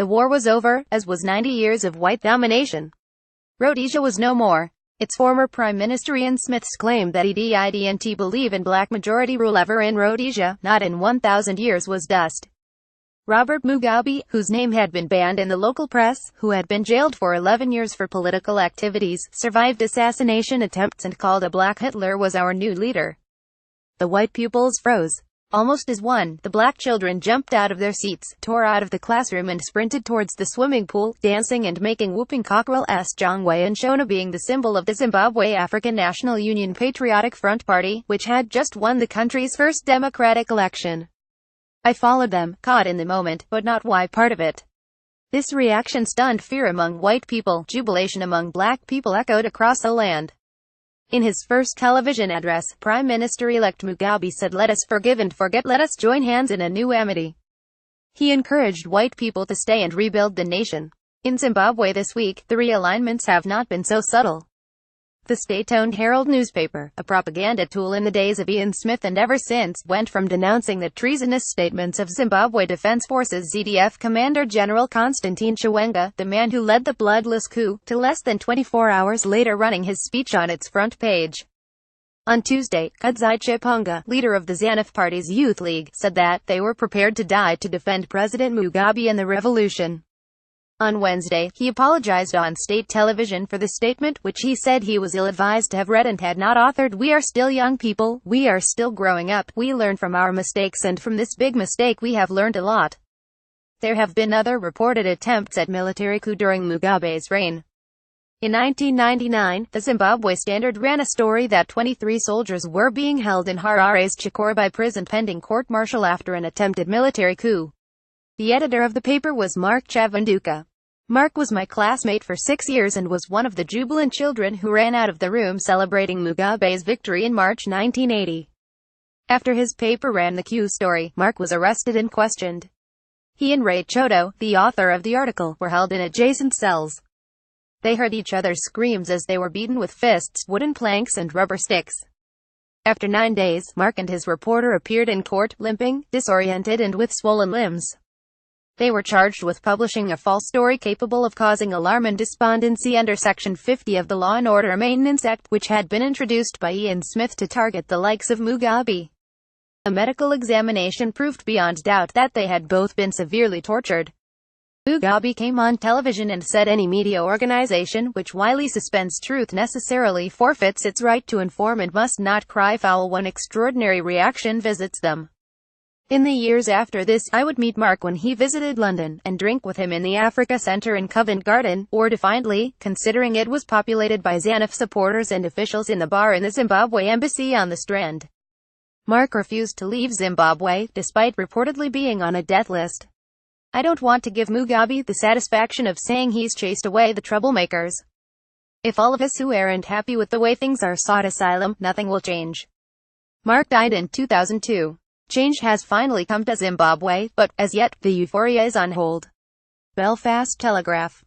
The war was over, as was 90 years of white domination. Rhodesia was no more. Its former Prime Minister Ian Smith's claimed that he didn't believe in black majority rule ever in Rhodesia, not in 1,000 years, was dust. Robert Mugabe, whose name had been banned in the local press, who had been jailed for 11 years for political activities, survived assassination attempts and called a black Hitler, was our new leader. The white pupils froze. Almost as one, the black children jumped out of their seats, tore out of the classroom and sprinted towards the swimming pool, dancing and making whooping cockerel s Jongwe and Shona, being the symbol of the Zimbabwe African National Union Patriotic Front Party, which had just won the country's first democratic election. I followed them, caught in the moment, but not why part of it. This reaction stunned fear among white people. Jubilation among black people echoed across the land. In his first television address, Prime Minister-elect Mugabe said, "Let us forgive and forget, let us join hands in a new amity." He encouraged white people to stay and rebuild the nation. In Zimbabwe this week, the realignments have not been so subtle. The state-owned Herald newspaper, a propaganda tool in the days of Ian Smith and ever since, went from denouncing the treasonous statements of Zimbabwe Defense Forces ZDF Commander General Constantine Chiwenga, the man who led the bloodless coup, to less than 24 hours later running his speech on its front page. On Tuesday, Kudzai Chipunga, leader of the ZANU Party's Youth League, said that they were prepared to die to defend President Mugabe and the revolution. On Wednesday, he apologized on state television for the statement, which he said he was ill-advised to have read and had not authored. "We are still young people, we are still growing up, we learn from our mistakes, and from this big mistake we have learned a lot." There have been other reported attempts at military coup during Mugabe's reign. In 1999, the Zimbabwe Standard ran a story that 23 soldiers were being held in Harare's Chikorabai prison pending court-martial after an attempted military coup. The editor of the paper was Mark Chavunduka. Mark was my classmate for 6 years and was one of the jubilant children who ran out of the room celebrating Mugabe's victory in March 1980. After his paper ran the coup story, Mark was arrested and questioned. He and Ray Chodo, the author of the article, were held in adjacent cells. They heard each other's screams as they were beaten with fists, wooden planks and rubber sticks. After 9 days, Mark and his reporter appeared in court, limping, disoriented and with swollen limbs. They were charged with publishing a false story capable of causing alarm and despondency under Section 50 of the Law and Order Maintenance Act, which had been introduced by Ian Smith to target the likes of Mugabe. A medical examination proved beyond doubt that they had both been severely tortured. Mugabe came on television and said any media organization which widely suspends truth necessarily forfeits its right to inform and must not cry foul when extraordinary reaction visits them. In the years after this, I would meet Mark when he visited London, and drink with him in the Africa Centre in Covent Garden, or defiantly, considering it was populated by ZANU supporters and officials, in the bar in the Zimbabwe Embassy on the Strand. Mark refused to leave Zimbabwe, despite reportedly being on a death list. "I don't want to give Mugabe the satisfaction of saying he's chased away the troublemakers. If all of us who aren't happy with the way things are sought asylum, nothing will change." Mark died in 2002. Change has finally come to Zimbabwe, but, as yet, the euphoria is on hold. Belfast Telegraph.